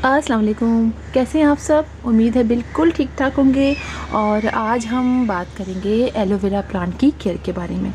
अस्सलाम वालेकुम। कैसे हैं आप सब? उम्मीद है बिल्कुल ठीक ठाक होंगे। और आज हम बात करेंगे एलोवेरा प्लांट की केयर के बारे में।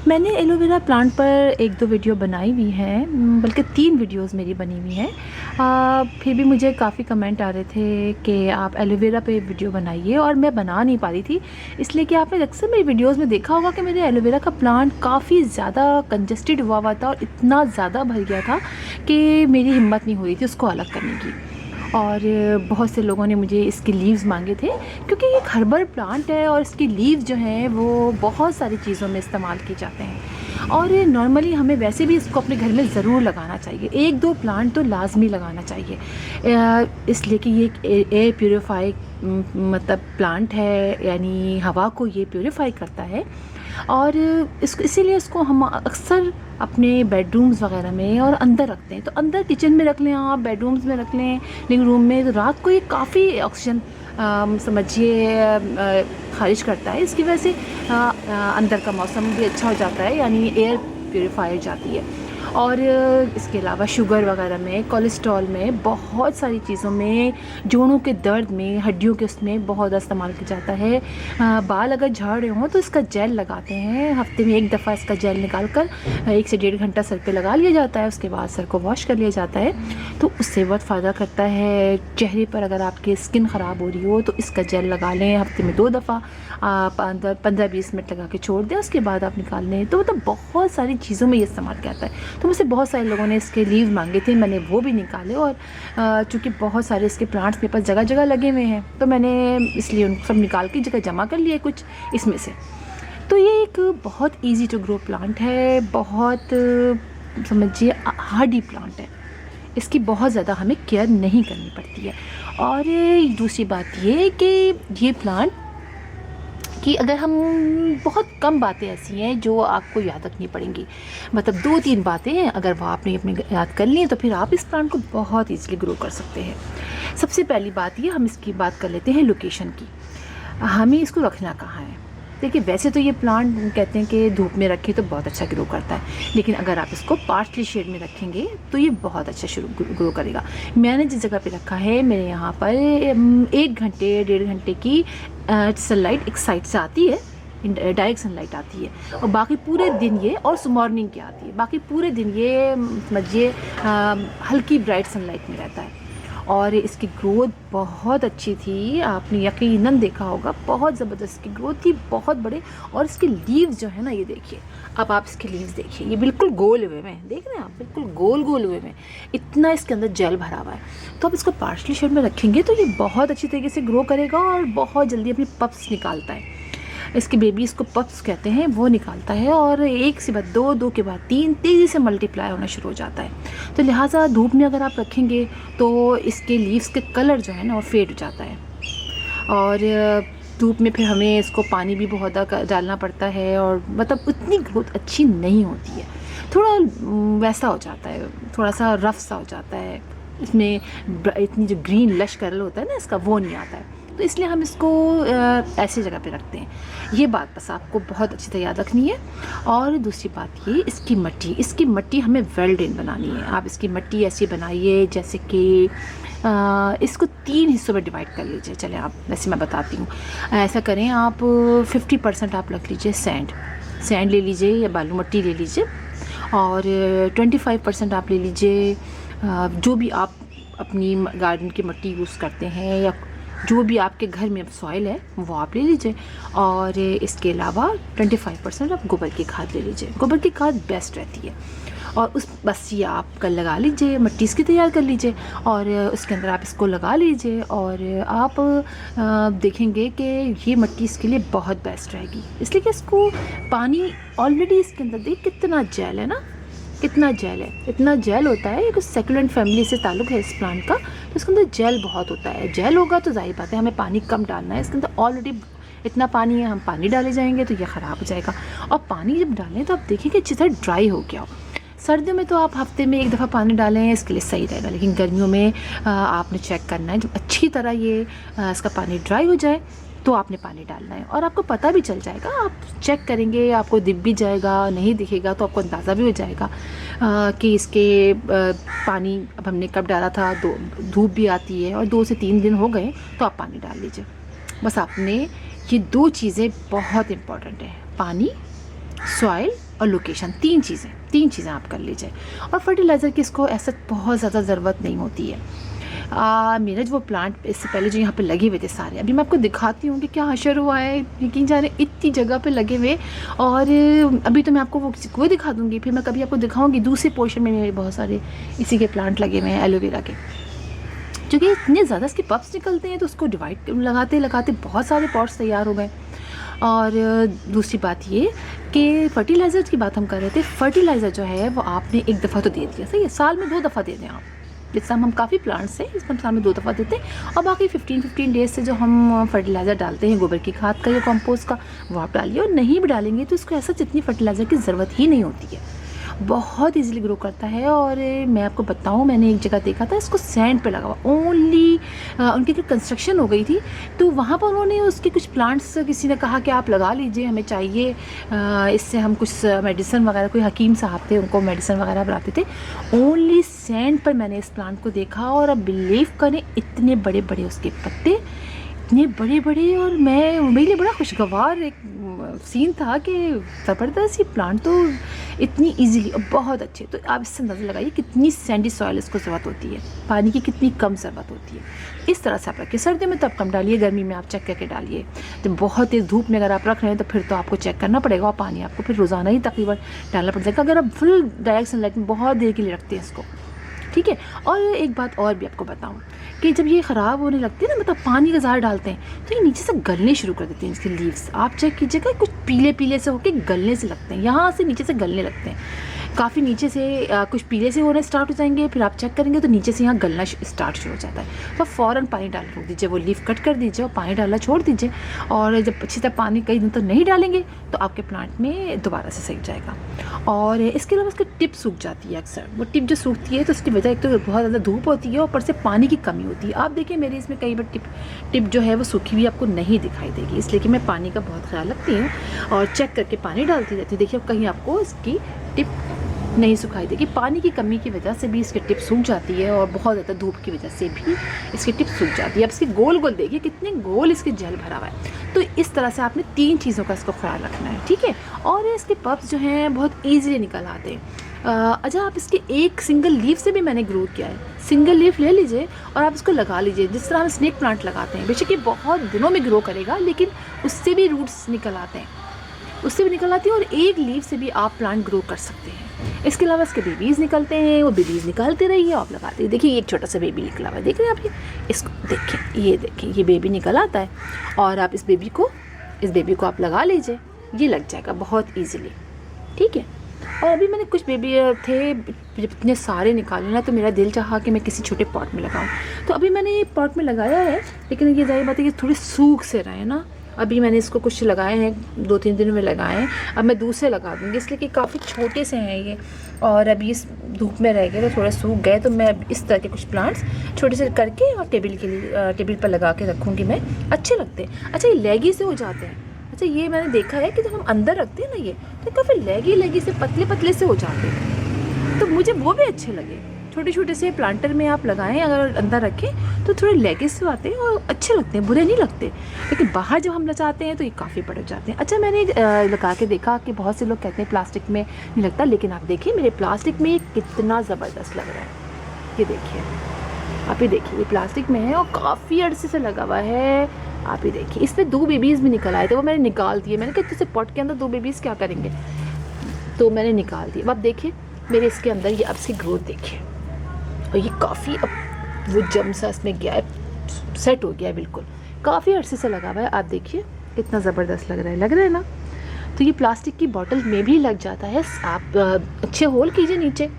मैंने एलोवेरा प्लांट पर 1-2 वीडियो बनाई हुई हैं, बल्कि 3 वीडियोस मेरी बनी हुई हैं। फिर भी मुझे काफ़ी कमेंट आ रहे थे कि आप एलोवेरा पे वीडियो बनाइए, और मैं बना नहीं पा रही थी। इसलिए कि आपने अक्सर मेरी वीडियोस में देखा होगा कि मेरे एलोवेरा का प्लांट काफ़ी ज़्यादा कंजस्टेड हुआ था और इतना ज़्यादा भर गया था कि मेरी हिम्मत नहीं हो रही थी उसको अलग करने की। और बहुत से लोगों ने मुझे इसके लीव्स मांगे थे, क्योंकि ये एक हर्बल प्लांट है और इसके लीव्स जो हैं वो बहुत सारी चीज़ों में इस्तेमाल किए जाते हैं। और नॉर्मली हमें वैसे भी इसको अपने घर में ज़रूर लगाना चाहिए, 1-2 प्लांट तो लाजमी लगाना चाहिए, इसलिए कि ये एक एयर प्योरीफाई मतलब प्लांट है, यानी हवा को ये प्योरीफाई करता है। और इसको इसीलिए इसको हम अक्सर अपने बेडरूम्स वगैरह में और अंदर रखते हैं। तो अंदर किचन में रख लें, आप बेडरूम्स में रख लें, लिविंग रूम में, तो रात को ये काफ़ी ऑक्सीजन समझिए खारिज करता है। इसकी वजह से अंदर का मौसम भी अच्छा हो जाता है, यानी एयर प्योरीफायर जाती है। और इसके अलावा शुगर वगैरह में, कोलेस्ट्रॉल में, बहुत सारी चीज़ों में, जोड़ों के दर्द में, हड्डियों के उसमें बहुत इस्तेमाल किया जाता है। बाल अगर झड़ रहे हों तो इसका जेल लगाते हैं, हफ्ते में 1 दफ़ा इसका जेल निकाल कर 1 से 1.5 घंटा सर पे लगा लिया जाता है। उसके बाद सर को वॉश कर लिया जाता है, तो उससे बहुत फ़ायदा करता है। चेहरे पर अगर आपकी स्किन ख़राब हो रही हो तो इसका जेल लगा लें, हफ्ते में 2 दफ़ा, आप अंदर 15-20 मिनट लगा के छोड़ दें, उसके बाद आप निकाल लें। तो मतलब बहुत सारी चीज़ों में ये इस्तेमाल किया जाता है। तो मुझसे बहुत सारे लोगों ने इसके लीव मांगे थे, मैंने वो भी निकाले। और चूँकि बहुत सारे इसके प्लांट्स मेरे पास जगह जगह लगे हुए हैं, तो मैंने इसलिए उनको सब निकाल के जगह जमा कर लिए कुछ इसमें से। तो ये एक बहुत ईजी टू ग्रो प्लांट है, बहुत समझिए हार्डी प्लांट है। इसकी बहुत ज़्यादा हमें केयर नहीं करनी पड़ती है। और दूसरी बात ये कि ये प्लांट कि अगर हम बहुत कम बातें ऐसी हैं जो आपको याद रखनी पड़ेंगी, मतलब 2-3 बातें हैं, अगर वो आपने अपने याद कर ली हैं तो फिर आप इस प्लांट को बहुत ईज़िली ग्रो कर सकते हैं। सबसे पहली बात ये, हम इसकी बात कर लेते हैं लोकेशन की। हमें इसको रखना कहाँ है? देखिए, वैसे तो ये प्लांट कहते हैं कि धूप में रखें तो बहुत अच्छा ग्रो करता है, लेकिन अगर आप इसको पार्शली शेड में रखेंगे तो ये बहुत अच्छा शुरू ग्रो करेगा। मैंने जिस जगह पे रखा है, मेरे यहाँ पर 1 घंटे 1.5 घंटे की सनलाइट एक साइड से आती है, डायरेक्ट सनलाइट आती है, और बाकी पूरे दिन ये, और मॉर्निंग की आती है, बाकी पूरे दिन ये समझिए हल्की ब्राइट सनलाइट में रहता है। और इसकी ग्रोथ बहुत अच्छी थी, आपने यकीनन देखा होगा, बहुत ज़बरदस्त की ग्रोथ थी, बहुत बड़े। और इसके लीव्स जो है ना, ये देखिए, अब आप इसके लीव्स देखिए, ये बिल्कुल गोल हुए में, देख रहे हैं आप, बिल्कुल गोल गोल हुए में, इतना इसके अंदर जेल भरा हुआ है। तो आप इसको पार्शली शेड में रखेंगे तो ये बहुत अच्छी तरीके से ग्रो करेगा और बहुत जल्दी अपनी पप्स निकालता है। इसके बेबीज़ को पप्स कहते हैं, वो निकालता है, और 1 के बाद 2, 2 के बाद 3, तेज़ी से मल्टीप्लाई होना शुरू हो जाता है। तो लिहाजा धूप में अगर आप रखेंगे तो इसके लीव्स के कलर जो है ना वो फेड हो जाता है। और धूप में फिर हमें इसको पानी भी बहुत डालना पड़ता है, और मतलब उतनी ग्रोथ अच्छी नहीं होती है, थोड़ा वैसा हो जाता है, थोड़ा सा रफ सा हो जाता है, इसमें इतनी जो ग्रीन लश कलर होता है ना इसका, वो नहीं आता है। तो इसलिए हम इसको ऐसी जगह पे रखते हैं। ये बात बस आपको बहुत अच्छी तरह याद रखनी है। और दूसरी बात ये, इसकी मट्टी हमें वेल ड्रेन बनानी है। आप इसकी मट्टी ऐसी बनाइए जैसे कि इसको 3 हिस्सों में डिवाइड कर लीजिए। चलें, आप वैसे मैं बताती हूँ, ऐसा करें आप 50% आप रख लीजिए सैंड ले लीजिए, या बालू मट्टी ले लीजिए, और 25% आप ले लीजिए जो भी आप अपनी गार्डन की मट्टी यूज़ करते हैं, या जो भी आपके घर में सॉइल है वो आप ले लीजिए। और इसके अलावा 25% आप गोबर की खाद ले लीजिए। गोबर की खाद बेस्ट रहती है। और बस ये आप कल लगा लीजिए, मट्टी इसकी तैयार कर लीजिए, और उसके अंदर आप इसको लगा लीजिए, और आप देखेंगे कि ये मट्टी इसके लिए बहुत बेस्ट रहेगी। इसलिए कि इसको पानी ऑलरेडी इसके अंदर, देख कितना जेल है ना, कितना जेल है, इतना जेल होता है। एक सेकुलेंट फैमिली से ताल्लुक़ है इस प्लांट का, तो इसके अंदर जेल बहुत होता है। जेल होगा तो जाहिर बात है हमें पानी कम डालना है। इसके अंदर ऑलरेडी इतना पानी है, हम पानी डाले जाएंगे तो ये ख़राब हो जाएगा। और पानी जब डालें तो आप देखेंगे अच्छी तरह ड्राई हो गया हो। सर्दियों में तो आप हफ्ते में 1 दफ़ा पानी डालें, इसके लिए सही रहेगा, लेकिन गर्मियों में आपने चेक करना है, जब अच्छी तरह ये इसका पानी ड्राई हो जाए तो आपने पानी डालना है। और आपको पता भी चल जाएगा, आप चेक करेंगे, आपको दिख भी जाएगा, नहीं दिखेगा तो आपको अंदाज़ा भी हो जाएगा। कि इसके पानी अब हमने कब डाला था, धूप भी आती है और 2 से 3 दिन हो गए तो आप पानी डाल लीजिए। बस आपने ये 2 चीज़ें बहुत इम्पॉर्टेंट है, पानी, सॉइल और लोकेशन, 3 चीज़ें आप कर लीजिए। और फर्टिलाइज़र की इसको ऐसा बहुत ज़्यादा ज़रूरत नहीं होती है। मेरा जो प्लांट इससे पहले जो यहाँ पे लगे हुए थे सारे, अभी मैं आपको दिखाती हूँ कि क्या हशर हुआ है। यकीन जाने इतनी जगह पे लगे हुए, और अभी तो मैं आपको वो दिखा दूँगी, फिर मैं कभी आपको दिखाऊँगी दूसरे पोर्शन में मेरे बहुत सारे इसी के प्लांट लगे हुए हैं एलोवेरा के, क्योंकि इतने ज़्यादा इसके पप्स निकलते हैं तो उसको डिवाइड लगाते लगाते बहुत सारे पॉट्स तैयार हो गए। और दूसरी बात ये कि फर्टिलाइज़र की बात हम कर रहे थे, फर्टिलाइज़र जो है वो आपने एक दफ़ा तो दे दिया, सही है, साल में 2 दफ़ा दे दें आप। जिस टाइम हम काफ़ी प्लांट्स हैं इसमें साल में 2 दफ़ा देते हैं, और बाकी 15 डेज़ से जो हम फर्टिलाइज़र डालते हैं गोबर की खाद का या कंपोस्ट का, वो आप डालिए। और नहीं भी डालेंगे तो इसको ऐसा जितनी फर्टिलाइज़र की ज़रूरत ही नहीं होती है, बहुत इजीली ग्रो करता है। और मैं आपको बताऊं, मैंने एक जगह देखा था इसको सैंड पे लगा हुआ ओनली, उनकी जो कंस्ट्रक्शन हो गई थी तो वहाँ पर उन्होंने उसके कुछ प्लांट्स, किसी ने कहा कि आप लगा लीजिए, हमें चाहिए, इससे हम कुछ मेडिसिन वगैरह, कोई हकीम साहब थे उनको मेडिसिन वगैरह बनाते थे। ओनली सैंड पर मैंने इस प्लांट को देखा, और अब बिलीव करें इतने बड़े बड़े उसके पत्ते, इतने बड़े बड़े, और मेरे लिए बड़ा खुशगवार एक सीन था कि ज़बरदस्त, ये प्लांट तो इतनी इजीली और बहुत अच्छे। तो आप इससे अंदाज़ा लगाइए कितनी सैंडी सॉइल इसको ज़रूरत होती है, पानी की कितनी कम ज़रूरत होती है। इस तरह से आप रखिए, सर्दियों में तो आप कम डालिए, गर्मी में आप चेक करके डालिए। तो बहुत तेज़ धूप में अगर आप रख रहे हैं तो फिर तो आपको चेक करना पड़ेगा, और पानी आपको फिर रोज़ाना ही तकरीबन डालना पड़ जाएगा अगर आप फुल डायरेक्ट सनलाइट में बहुत देर के लिए रखते हैं इसको, ठीक है। और एक बात और भी आपको बताऊं कि जब ये ख़राब होने लगती है ना, मतलब पानी का ज़्यादा डालते हैं तो ये नीचे से गलने शुरू कर देते हैं। इसके लीव्स आप चेक कीजिएगा, कुछ पीले पीले से होके गलने से लगते हैं, यहाँ से नीचे से गलने लगते हैं, काफ़ी नीचे से कुछ पीले से होने स्टार्ट हो जाएंगे, फिर आप चेक करेंगे तो नीचे से यहाँ गलना स्टार्ट शुरू हो जाता है। तो फ़ौरन पानी डालना रोक दीजिए, वो लीफ कट कर दीजिए और पानी डालना छोड़ दीजिए। और जब अच्छी तरह पानी कई दिन तक नहीं डालेंगे तो आपके प्लांट में दोबारा से सही जाएगा। और इसके अलावा उसकी टिप सूख जाती है अक्सर, वो टिप जो सूखती है तो उसकी वजह एक तो बहुत ज़्यादा धूप होती है, ऊपर से पानी की कमी होती है। आप देखिए मेरे इसमें कई बार टिप जो है वो सूखी हुई आपको नहीं दिखाई देगी, इसलिए कि मैं पानी का बहुत ख्याल रखती हूँ और चेक करके पानी डालती रहती हूँ। देखिए कहीं आपको इसकी टिप नहीं सुखाई देगी, पानी की कमी की वजह से भी इसकी टिप सूख जाती है, और बहुत ज़्यादा धूप की वजह से भी इसकी टिप सूख जाती है। अब इसके गोल गोल देखिए कितने गोल इसके जेल भरा हुआ है। तो इस तरह से आपने 3 चीज़ों का इसको ख्याल रखना है, ठीक है। और इसके पप्स जो हैं बहुत ईजिली निकल आते हैं। अच्छा, आप इसके एक सिंगल लीफ से भी मैंने ग्रो किया है, सिंगल लीफ ले लीजिए और आप इसको लगा लीजिए, जिस तरह हम स्नेक प्लांट लगाते हैं। बेशक ये बहुत दिनों में ग्रो करेगा, लेकिन उससे भी रूट्स निकल आते हैं, उससे भी निकल आती है, और एक लीफ से भी आप प्लांट ग्रो कर सकते हैं। इसके अलावा इसके बेबीज़ निकलते हैं, वो बेबीज़ निकालते रहिए, आप लगाते हैं। देखिए एक छोटा सा बेबी निकला हुआ है, देख रहे हैं आप, ये इसको देखें, ये देखें, ये बेबी निकल आता है, और आप इस बेबी को आप लगा लीजिए, ये लग जाएगा बहुत ईजिली, ठीक है। और अभी मैंने कुछ बेबी थे, जब इतने सारे निकाले ना तो मेरा दिल चाहा कि मैं किसी छोटे पॉट में लगाऊं, तो अभी मैंने ये पॉट में लगाया है, लेकिन ये जाहिर बात है कि थोड़े सूख से रहे ना। अभी मैंने इसको कुछ लगाए हैं, 2-3 दिन में लगाए हैं, अब मैं दूसरे लगा दूँगी, इसलिए कि काफ़ी छोटे से हैं ये, और अभी इस धूप में रह गए तो थोड़ा सूख गए, तो मैं इस तरह के कुछ प्लांट्स छोटे से करके और टेबल पर लगा के रखूँगी मैं, अच्छे लगते हैं। अच्छा, ये लेगी से हो जाते हैं। अच्छा, ये मैंने देखा है कि जब हम अंदर रखते हैं ना ये, तो काफ़ी लेगी से पतले पतले से हो जाते हैं, तो मुझे वो भी अच्छे लगे। छोटे छोटे से प्लांटर में आप लगाएं, अगर अंदर रखें तो थोड़े लेगे से आते हैं और अच्छे लगते हैं, बुरे नहीं लगते। लेकिन बाहर जब हम लगाते हैं तो ये काफ़ी बड़े हो जाते हैं। अच्छा, मैंने लगा के देखा कि बहुत से लोग कहते हैं प्लास्टिक में नहीं लगता, लेकिन आप देखिए मेरे प्लास्टिक में ये कितना ज़बरदस्त लग रहा है। ये देखिए, आप ही देखिए, ये प्लास्टिक में है और काफ़ी अरसे से लगा हुआ है। आप ही देखिए, इसमें 2 बेबीज़ भी निकल आए थे, वो मैंने निकाल दिए। मैंने कहा जैसे पॉट के अंदर 2 बेबीज़ क्या करेंगे, तो मैंने निकाल दिए। अब देखिए मेरे इसके अंदर ये अब इसकी ग्रोथ देखिए, और ये काफ़ी अब वो जम सा इसमें गया है, सेट हो गया है बिल्कुल, काफ़ी अरसे से लगा हुआ है। आप देखिए कितना ज़बरदस्त लग रहा है ना। तो ये प्लास्टिक की बॉटल में भी लग जाता है। आप अच्छे होल कीजिए नीचे,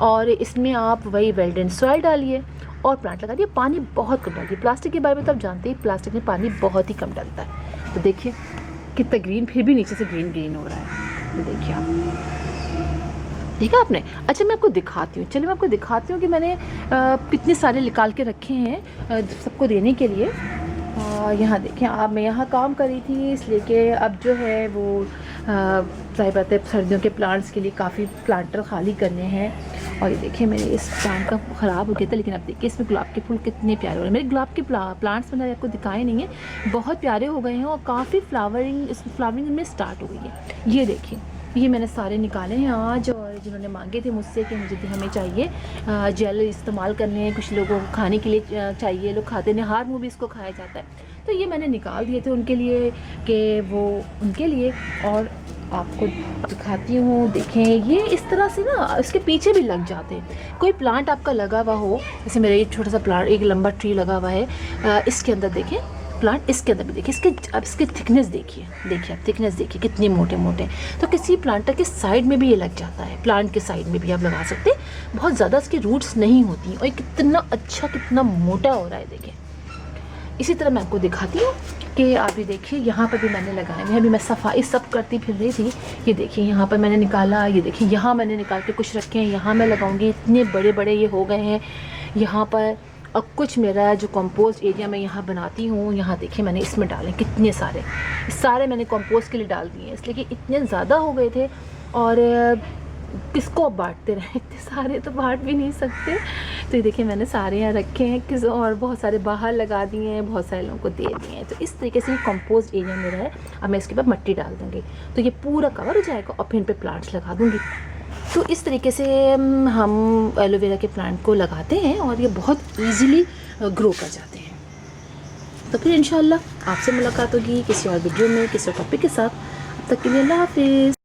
और इसमें आप वही वेल्डेन सॉइल डालिए और प्लांट लगा दिए। पानी बहुत कम डालिए, प्लास्टिक के बारे में तो आप जानते हैं, प्लास्टिक में पानी बहुत ही कम डालता है। तो देखिए कितना ग्रीन, फिर भी नीचे से ग्रीन हो रहा है। तो देखिए आप, देखा आपने। अच्छा, मैं आपको दिखाती हूँ, चलिए मैं आपको दिखाती हूँ कि मैंने कितने सारे निकाल के रखे हैं सबको देने के लिए। यहाँ देखें, अब मैं यहाँ काम कर रही थी, इसलिए कि अब जो है वो जाहिर बात है सर्दियों के प्लांट्स के लिए काफ़ी प्लांटर खाली करने हैं। और ये देखिए मेरे इस प्लांट का ख़राब हो गया था, लेकिन अब देखिए इसमें गुलाब के फूल कितने प्यारे हो रहे हैं। मेरे गुलाब के प्लांट्स मैंने आपको दिखाए नहीं है, बहुत प्यारे हो गए हैं और काफ़ी फ्लावरिंग में स्टार्ट हो गई है। ये देखिए ये मैंने सारे निकाले हैं आज, और जिन्होंने मांगे थे मुझसे कि मुझे हमें चाहिए जेल इस्तेमाल करने हैं, कुछ लोगों को खाने के लिए चाहिए, लोग खाते हैं, हार मुँह भी इसको खाया जाता है, तो ये मैंने निकाल दिए थे उनके लिए कि वो उनके लिए। और आपको दिखाती हूँ, देखें ये इस तरह से ना इसके पीछे भी लग जाते हैं। कोई प्लांट आपका लगा हुआ हो, जैसे मेरा ये छोटा सा प्लांट, एक लंबा ट्री लगा हुआ है, इसके अंदर देखें प्लांट, इसके अंदर भी देखिए इसकी थिकनेस देखिए आप थिकनेस देखिए कितने मोटे मोटे। तो किसी प्लांटर के साइड में भी ये लग जाता है, प्लांट के साइड में भी आप लगा सकते हैं, बहुत ज़्यादा इसकी रूट्स नहीं होती और कितना अच्छा कितना मोटा हो रहा है देखिए। इसी तरह मैं आपको दिखाती हूँ कि आप ये देखिए यहाँ पर भी मैंने लगाए हैं, अभी मैं सफाई सब करती फिर रही थी। ये देखिए यहाँ पर मैंने निकाला, ये देखिए यहाँ मैंने निकाल के कुछ रखे हैं, यहाँ मैं लगाऊंगी, इतने बड़े बड़े ये हो गए हैं यहाँ पर। और कुछ मेरा जो कंपोस्ट एरिया मैं यहाँ बनाती हूँ, यहाँ देखिए मैंने इसमें डाले कितने सारे मैंने कंपोस्ट के लिए डाल दिए हैं, इसलिए कि इतने ज़्यादा हो गए थे और किसको अब बांटते रहे, इतने सारे तो बांट भी नहीं सकते। तो ये देखिए मैंने सारे यहाँ रखे हैं, और बहुत सारे बाहर लगा दिए हैं, बहुत सारे लोगों को दे दिए हैं। तो इस तरीके से ये कंपोस्ट एरिया मेरा है। अब मैं इसके बाद मिट्टी डाल दूँगी तो ये पूरा कवर हो जाएगा और फिर इन पर प्लांट्स लगा दूँगी। तो इस तरीके से हम एलोवेरा के प्लांट को लगाते हैं और ये बहुत ईजीली ग्रो कर जाते हैं। तो फिर इंशाल्लाह आपसे मुलाकात होगी किसी और वीडियो में किसी और टॉपिक के साथ। अब तक के लिए अल्लाह हाफिज़।